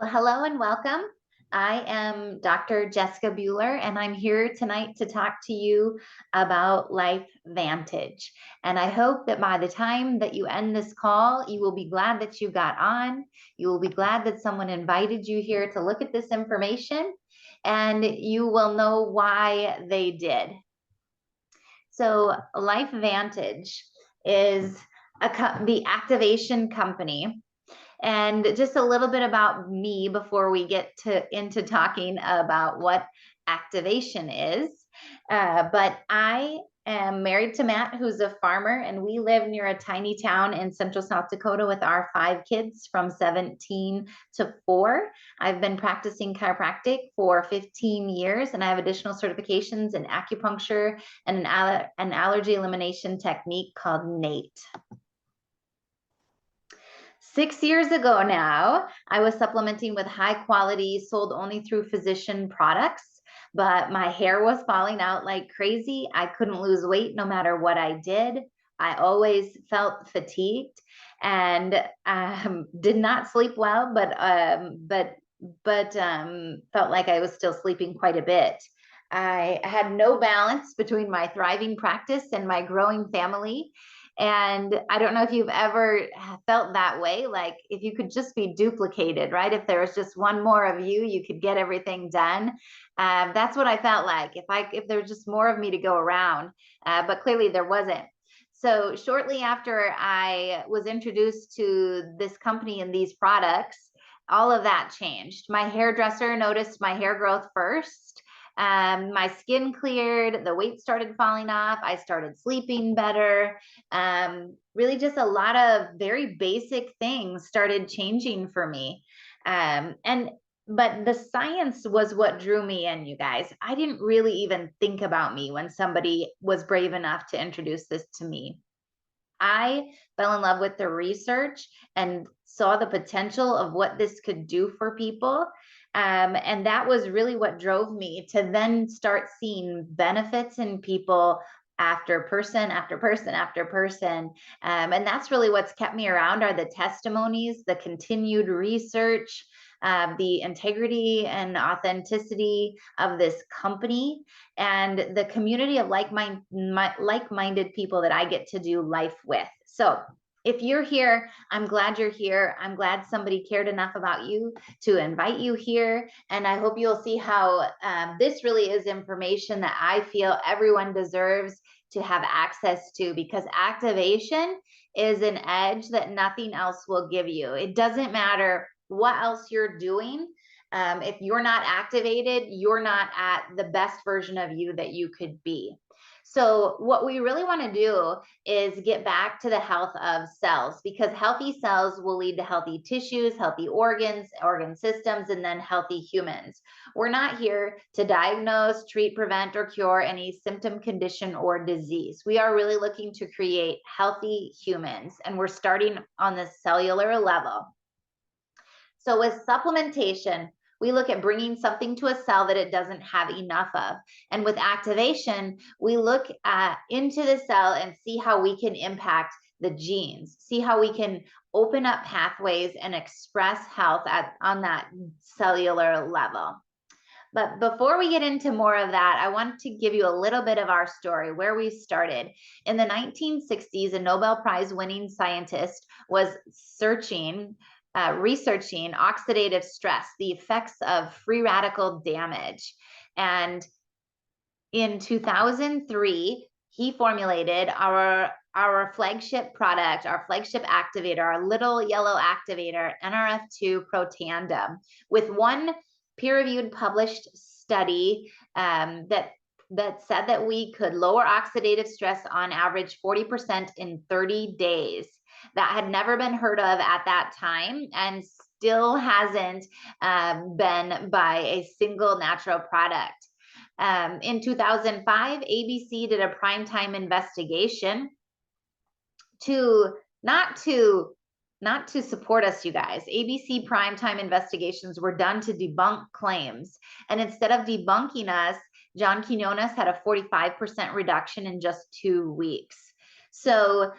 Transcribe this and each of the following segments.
Well, hello and welcome. I am Dr. Jessica Bueller, and I'm here tonight to talk to you about Life Vantage. And I hope that by the time that you end this call, you will be glad that you got on. You will be glad that someone invited you here to look at this information, and you will know why they did. So, Life Vantage is the activation company, and just a little bit about me before we get into talking about what activation is. But I am married to Matt, who's a farmer, and we live near a tiny town in central South Dakota with our 5 kids from 17 to 4. I've been practicing chiropractic for 15 years, and I have additional certifications in acupuncture and an allergy elimination technique called NATE. 6 years ago now, I was supplementing with high quality, sold only through physician products, but my hair was falling out like crazy. I couldn't lose weight no matter what I did. I always felt fatigued and did not sleep well, but felt like I was still sleeping quite a bit. I had no balance between my thriving practice and my growing family. And I don't know if you've ever felt that way, like if you could just be duplicated, right? If there was just one more of you, you could get everything done. That's what I felt like if there was just more of me to go around, but clearly there wasn't. So shortly after I was introduced to this company and these products, all of that changed. My hairdresser noticed my hair growth first. My skin cleared, the weight started falling off, I started sleeping better. Really just a lot of very basic things started changing for me. But the science was what drew me in, you guys. I didn't really even think about me when somebody was brave enough to introduce this to me. I fell in love with the research and saw the potential of what this could do for people. And that was really what drove me to then start seeing benefits in people after person after person after person. And that's really what's kept me around are the testimonies, the continued research, the integrity and authenticity of this company, and the community of like-minded people that I get to do life with. So if you're here, I'm glad you're here. I'm glad somebody cared enough about you to invite you here. And I hope you'll see how this really is information that I feel everyone deserves to have access to, because activation is an edge that nothing else will give you. It doesn't matter what else you're doing. If you're not activated, you're not at the best version of you that you could be. So what we really want to do is get back to the health of cells, because healthy cells will lead to healthy tissues, healthy organs, organ systems, and then healthy humans. We're not here to diagnose, treat, prevent, or cure any symptom, condition, or disease. We are really looking to create healthy humans, and we're starting on the cellular level. So with supplementation, we look at bringing something to a cell that it doesn't have enough of. And with activation, we look into the cell and see how we can impact the genes, see how we can open up pathways and express health on that cellular level. But before we get into more of that, I want to give you a little bit of our story, where we started. In the 1960s, a Nobel Prize winning scientist was researching oxidative stress, the effects of free radical damage. And in 2003, he formulated our flagship product, our flagship activator, our little yellow activator, NRF2 Protandim, with one peer-reviewed published study that said that we could lower oxidative stress on average 40% in 30 days. That had never been heard of at that time, and still hasn't been by a single natural product. In 2005, ABC did a primetime investigation not to support us, you guys. ABC primetime investigations were done to debunk claims. And instead of debunking us, John Quinones had a 45% reduction in just 2 weeks. So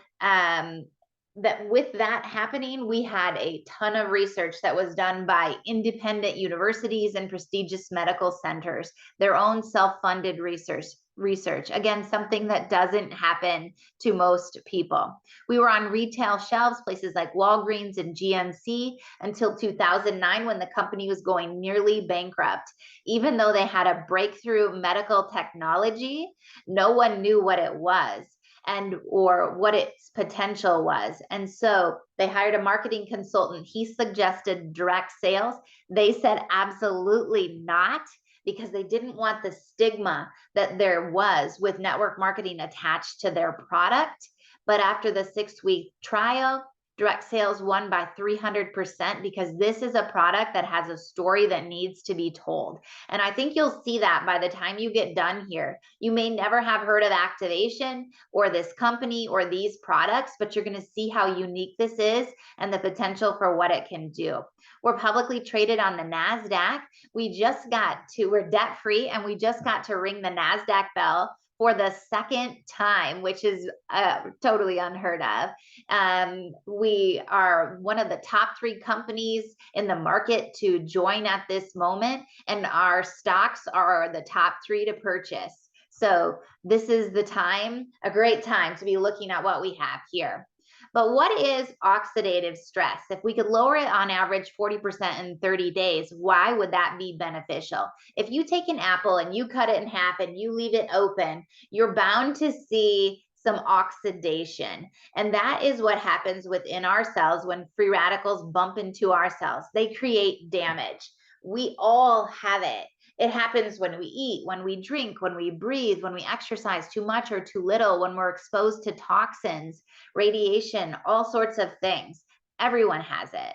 that with that happening, we had a ton of research that was done by independent universities and prestigious medical centers, their own self-funded research. Again, something that doesn't happen to most people. We were on retail shelves, places like Walgreens and GNC, until 2009, when the company was going nearly bankrupt. Even though they had a breakthrough medical technology, no one knew what it was and or what its potential was. And so they hired a marketing consultant. He suggested direct sales. They said absolutely not, because they didn't want the stigma that there was with network marketing attached to their product. But after the 6-week trial, direct sales won by 300%, because this is a product that has a story that needs to be told. And I think you'll see that by the time you get done here. You may never have heard of activation or this company or these products, but you're going to see how unique this is and the potential for what it can do. We're publicly traded on the NASDAQ. We're debt free, and we just got to ring the NASDAQ bell for the second time, which is totally unheard of. We are one of the top 3 companies in the market to join at this moment, and our stocks are the top 3 to purchase. So this is the time, a great time to be looking at what we have here. But what is oxidative stress? If we could lower it on average 40% in 30 days, why would that be beneficial? If you take an apple and you cut it in half and you leave it open, you're bound to see some oxidation. And that is what happens within our cells when free radicals bump into our cells. They create damage. We all have it. It happens when we eat, when we drink, when we breathe, when we exercise too much or too little, when we're exposed to toxins, radiation, all sorts of things. Everyone has it.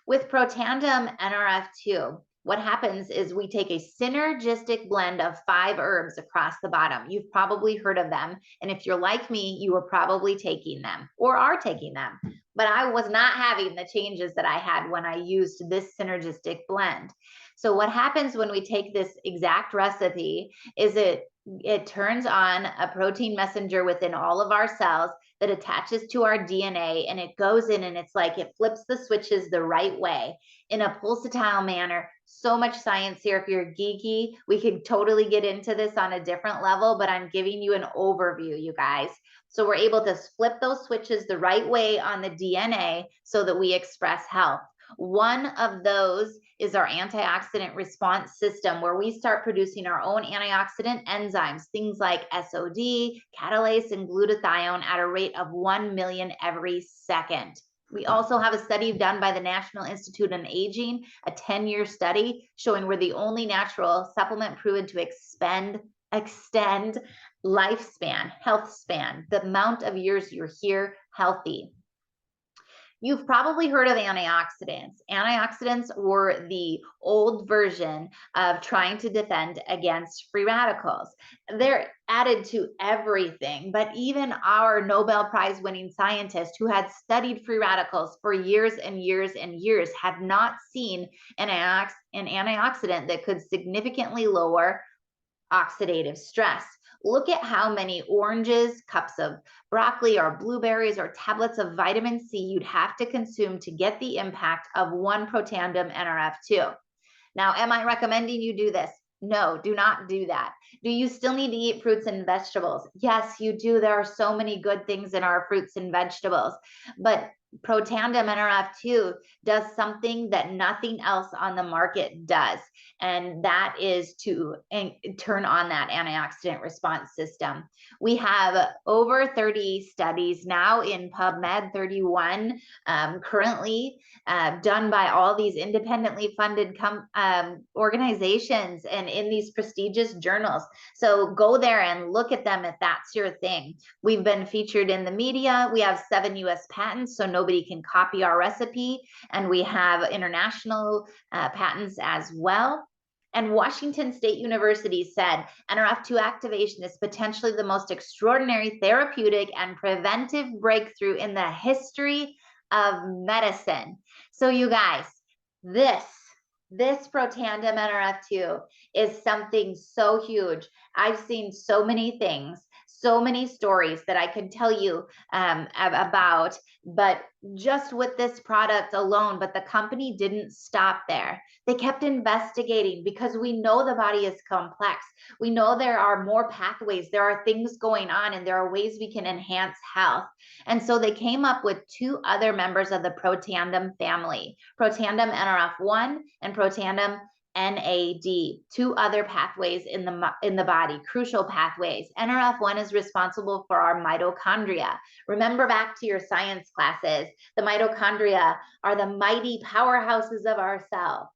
With Protandim NRF2, what happens is we take a synergistic blend of 5 herbs across the bottom. You've probably heard of them. And if you're like me, you were probably taking them or are taking them. But I was not having the changes that I had when I used this synergistic blend. So what happens when we take this exact recipe is it turns on a protein messenger within all of our cells that attaches to our DNA, and it goes in and it's like it flips the switches the right way in a pulsatile manner. So much science here. If you're geeky, we could totally get into this on a different level, but I'm giving you an overview, you guys. So we're able to flip those switches the right way on the DNA so that we express health. One of those is our antioxidant response system, where we start producing our own antioxidant enzymes, things like SOD, catalase, and glutathione at a rate of 1 million every second. We also have a study done by the National Institute on Aging, a 10-year study showing we're the only natural supplement proven to extend lifespan, health span, the amount of years you're here healthy. You've probably heard of antioxidants. Antioxidants were the old version of trying to defend against free radicals. They're added to everything, but even our Nobel Prize winning scientists who had studied free radicals for years and years and years have not seen an antioxidant that could significantly lower oxidative stress. Look at how many oranges, cups of broccoli, or blueberries, or tablets of vitamin C you'd have to consume to get the impact of 1 Protandim NRF2. Now, am I recommending you do this? No, do not do that. Do you still need to eat fruits and vegetables? Yes, you do. There are so many good things in our fruits and vegetables, but Protandim NRF2 does something that nothing else on the market does, and that is to turn on that antioxidant response system. We have over 30 studies now in PubMed, 31 currently done by all these independently funded organizations and in these prestigious journals. So go there and look at them if that's your thing. We've been featured in the media. We have 7 US patents, so nobody can copy our recipe. And we have international patents as well. And Washington State University said NRF2 activation is potentially the most extraordinary therapeutic and preventive breakthrough in the history of medicine. So you guys, this Protandim NRF2 is something so huge. I've seen so many things, so many stories that I could tell you about, but just with this product alone. But the company didn't stop there. They kept investigating because we know the body is complex. We know there are more pathways, there are things going on, and there are ways we can enhance health. And so they came up with two other members of the Protandim family, Protandim NRF1 and Protandim NAD, two other pathways in the body, crucial pathways. NRF1 is responsible for our mitochondria. Remember back to your science classes, the mitochondria are the mighty powerhouses of our cell.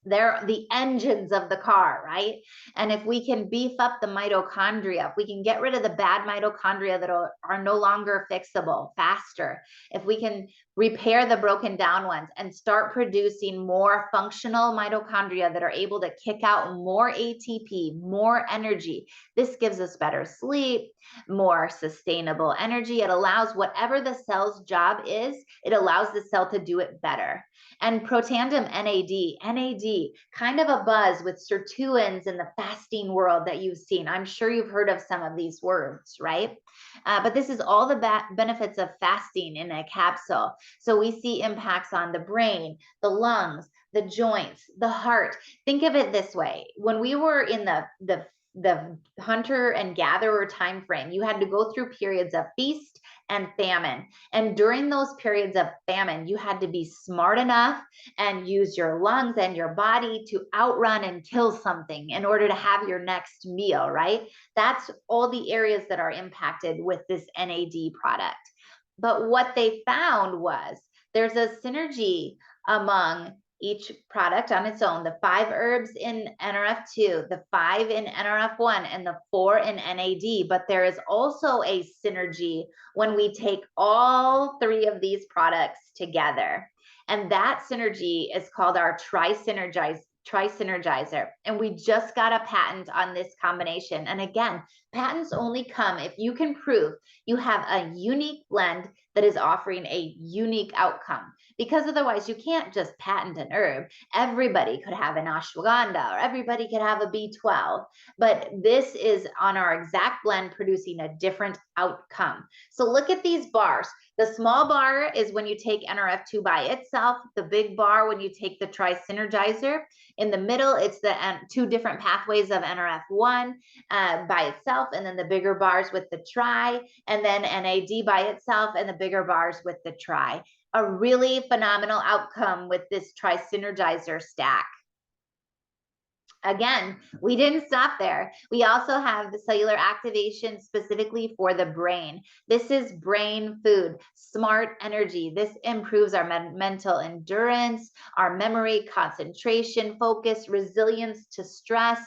They're the engines of the car, right? And if we can beef up the mitochondria, if we can get rid of the bad mitochondria that are no longer fixable faster, if we can repair the broken down ones and start producing more functional mitochondria that are able to kick out more ATP, more energy, this gives us better sleep, more sustainable energy. It allows whatever the cell's job is, it allows the cell to do it better. And Protandim NAD, kind of a buzz with sirtuins in the fasting world that you've seen. I'm sure you've heard of some of these words, right? But this is all the benefits of fasting in a capsule. So we see impacts on the brain, the lungs, the joints, the heart. Think of it this way. When we were in the hunter and gatherer time frame, you had to go through periods of feast and famine. And during those periods of famine, you had to be smart enough and use your lungs and your body to outrun and kill something in order to have your next meal, right? That's all the areas that are impacted with this NAD product. But what they found was there's a synergy among each product on its own, the 5 herbs in NRF2, the 5 in NRF1, and the 4 in NAD. But there is also a synergy when we take all 3 of these products together. And that synergy is called our trisynergizer. And we just got a patent on this combination. And again, patents only come if you can prove you have a unique blend that is offering a unique outcome, because otherwise you can't just patent an herb. Everybody could have an ashwagandha, or everybody could have a B12, but this is on our exact blend producing a different outcome. So look at these bars. The small bar is when you take NRF2 by itself, the big bar when you take the trisynergizer. In the middle, it's the 2 different pathways of NRF1 by itself, and then the bigger bars with the tri, and then NAD by itself, and the bigger bars with the tri. A really phenomenal outcome with this trisynergizer stack. Again, we didn't stop there. We also have the cellular activation specifically for the brain. This is brain food, smart energy. This improves our mental endurance, our memory, concentration, focus, resilience to stress,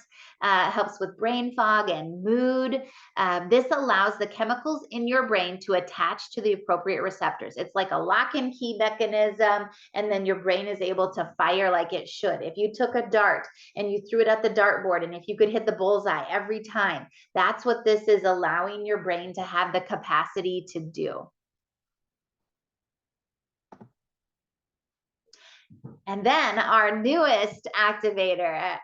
helps with brain fog and mood. This allows the chemicals in your brain to attach to the appropriate receptors. It's like a lock and key mechanism, and then your brain is able to fire like it should. If you took a dart and you threw it at the dartboard, and if you could hit the bullseye every time, that's what this is allowing your brain to have the capacity to do. And then our newest activator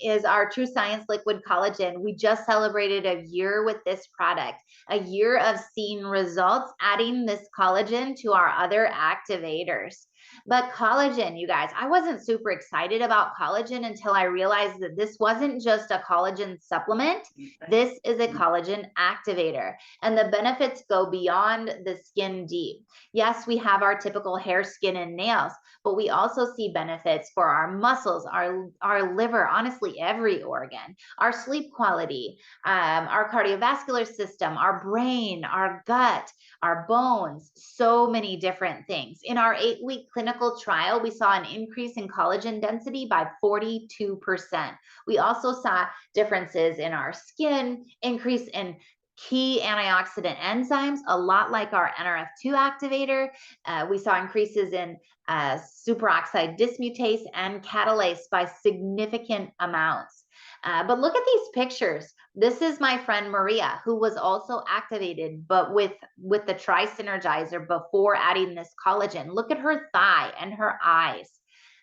is our True Science Liquid Collagen. We just celebrated a year with this product, a year of seeing results, adding this collagen to our other activators. But collagen, you guys, I wasn't super excited about collagen until I realized that this wasn't just a collagen supplement. This is a collagen activator, and the benefits go beyond the skin deep. Yes, we have our typical hair, skin, and nails, but we also see benefits for our muscles, our liver, honestly, every organ, our sleep quality, our cardiovascular system, our brain, our gut, our bones, so many different things. In our 8-week clinical trial, we saw an increase in collagen density by 42%. We also saw differences in our skin, increase in key antioxidant enzymes, a lot like our NRF2 activator. We saw increases in superoxide dismutase and catalase by significant amounts. But look at these pictures. This is my friend Maria, who was also activated, but with the trisynergizer before adding this collagen. Look at her thigh and her eyes.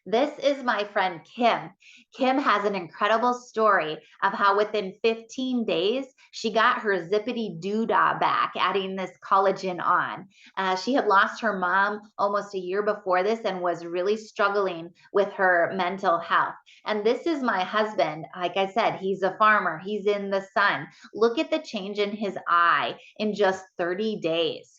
This is my friend Kim. Kim has an incredible story of how within 15 days, she got her zippity doodah back, adding this collagen on. She had lost her mom almost a year before this and was really struggling with her mental health. And this is my husband. Like I said, he's a farmer, he's in the sun. Look at the change in his eye in just 30 days.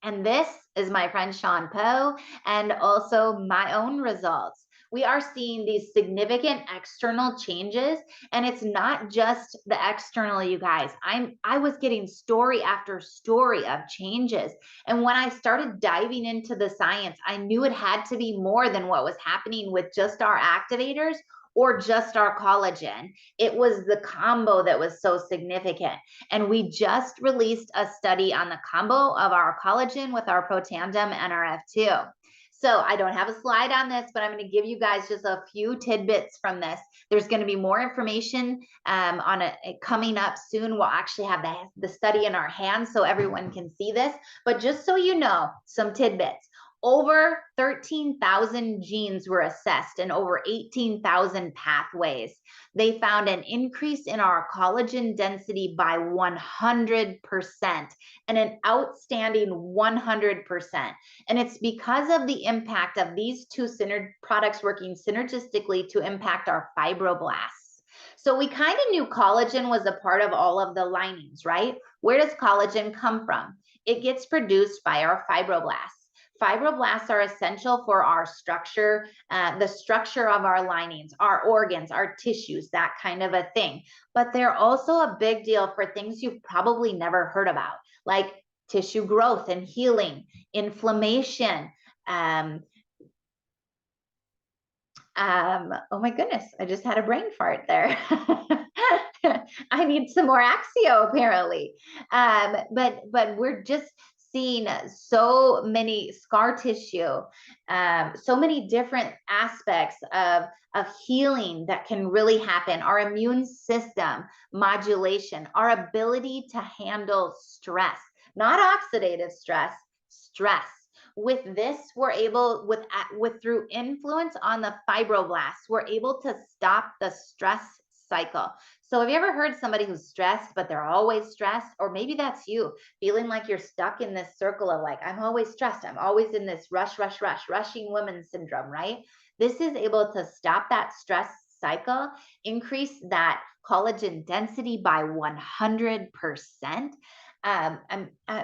And this is my friend Sean Poe and also my own results. We are seeing these significant external changes, and it's not just the external, you guys. I was getting story after story of changes. And when I started diving into the science, I knew it had to be more than what was happening with just our activators or just our collagen. It was the combo that was so significant. And we just released a study on the combo of our collagen with our Protandim NRF2. So I don't have a slide on this, but I'm going to give you guys just a few tidbits from this. There's going to be more information on it coming up soon. We'll actually have the study in our hands so everyone can see this. But just so you know, some tidbits. Over 13,000 genes were assessed and over 18,000 pathways. They found an increase in our collagen density by 100% and an outstanding 100%. And it's because of the impact of these two products working synergistically to impact our fibroblasts. So we kind of knew collagen was a part of all of the linings, right? Where does collagen come from? It gets produced by our fibroblasts. Fibroblasts are essential for our structure, the structure of our linings, our organs, our tissues, that kind of a thing. But they're also a big deal for things you've probably never heard about, like tissue growth and healing, inflammation. Oh my goodness, I just had a brain fart there. I need some more Axio apparently. But we're just seeing so many scar tissue, so many different aspects of healing that can really happen. Our immune system modulation, our ability to handle stress, not oxidative stress, stress. With this, we're able, with through influence on the fibroblasts, we're able to stop the stress cycle. So have you ever heard somebody who's stressed, but they're always stressed? Or maybe that's you, feeling like you're stuck in this circle of like, I'm always stressed. I'm always in this rushing woman syndrome, right? This is able to stop that stress cycle, increase that collagen density by 100%. I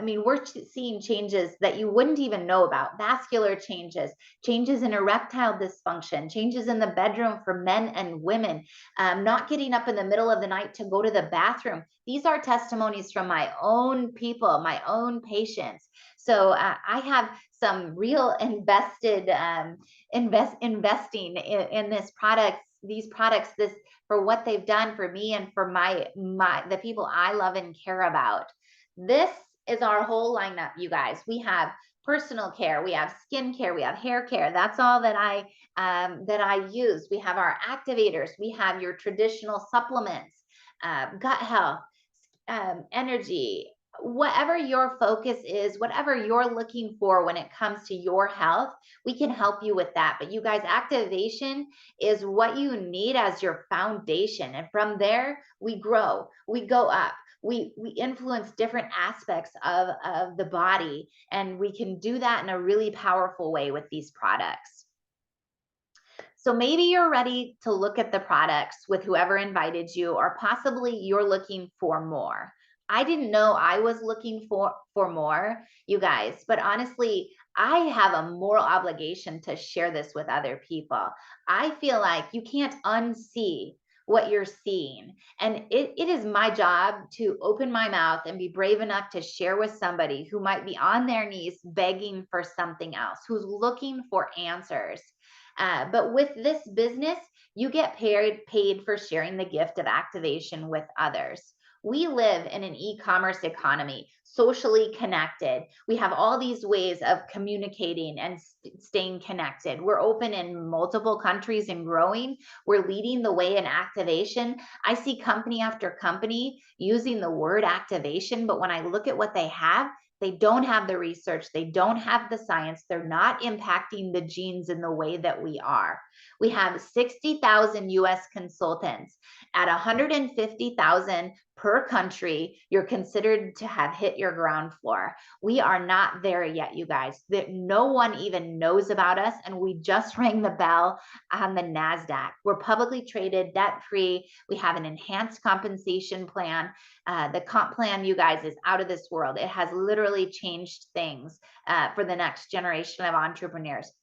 mean, we're seeing changes that you wouldn't even know about, vascular changes, changes in erectile dysfunction, changes in the bedroom for men and women, not getting up in the middle of the night to go to the bathroom. These are testimonies from my own people, my own patients. So I have some real investing in this product, these products, this for what they've done for me and for the people I love and care about. This is our whole lineup, you guys. We have personal care, we have skin care, we have hair care. That's all that I use. We have our activators, we have your traditional supplements, gut health, energy, whatever your focus is, whatever you're looking for when it comes to your health, we can help you with that. But you guys, activation is what you need as your foundation. And from there, we grow, we go up. We influence different aspects of the body, and we can do that in a really powerful way with these products. So maybe you're ready to look at the products with whoever invited you, or possibly you're looking for more. I didn't know I was looking for more, you guys, but honestly, I have a moral obligation to share this with other people. I feel like you can't unsee what you're seeing. And it is my job to open my mouth and be brave enough to share with somebody who might be on their knees begging for something else, who's looking for answers. But with this business, you get paid for sharing the gift of activation with others. We live in an e-commerce economy, socially connected. We have all these ways of communicating and staying connected. We're open in multiple countries and growing. We're leading the way in activation. I see company after company using the word activation, but when I look at what they They don't have the research. They don't have the science. They're not impacting the genes in the way that we are. We have 60,000 US consultants. At 150,000 per country, you're considered to have hit your ground floor. We are not there yet, you guys. No one even knows about us, and we just rang the bell on the NASDAQ. We're publicly traded, debt-free. We have an enhanced compensation plan. The comp plan, you guys, is out of this world. It has literally changed things for the next generation of entrepreneurs.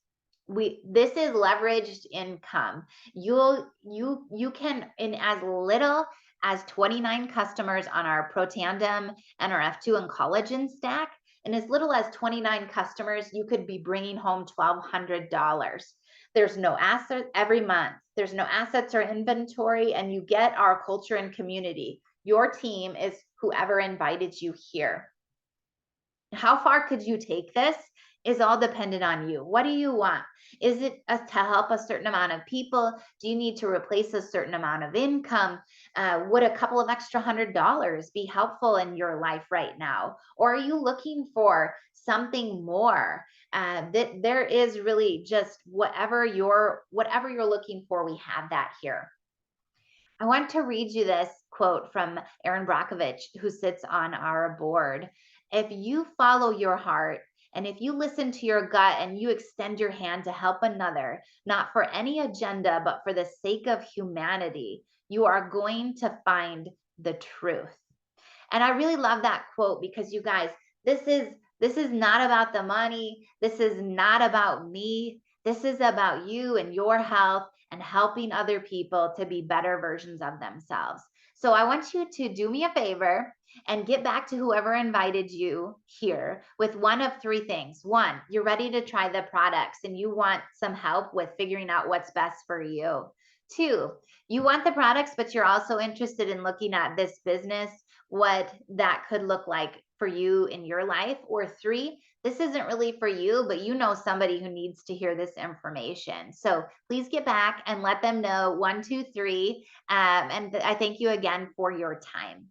This is leveraged income. You can, in as little as 29 customers on our Pro Tandem, NRF2, and Collagen stack, and as little as 29 customers, you could be bringing home $1,200. There's no asset every month. There's no assets or inventory, and you get our culture and community. Your team is whoever invited you here. How far could you take this is all dependent on you. What do you want? Is it to help a certain amount of people? Do you need to replace a certain amount of income? Would a couple of extra $100 be helpful in your life right now? Or are you looking for something more? That there is really just whatever you're looking for, we have that here. I want to read you this quote from Aaron Brockovich, who sits on our board. If you follow your heart, and if you listen to your gut and you extend your hand to help another, not for any agenda, but for the sake of humanity, you are going to find the truth. And I really love that quote because, you guys, this is not about the money. This is not about me. This is about you and your health and helping other people to be better versions of themselves. So I want you to do me a favor and get back to whoever invited you here with one of three things. One, you're ready to try the products and you want some help with figuring out what's best for you. Two, you want the products, but you're also interested in looking at this business, what that could look like for you in your life. Or three, this isn't really for you, but you know somebody who needs to hear this information. So please get back and let them know. 1, 2, 3. And I thank you again for your time.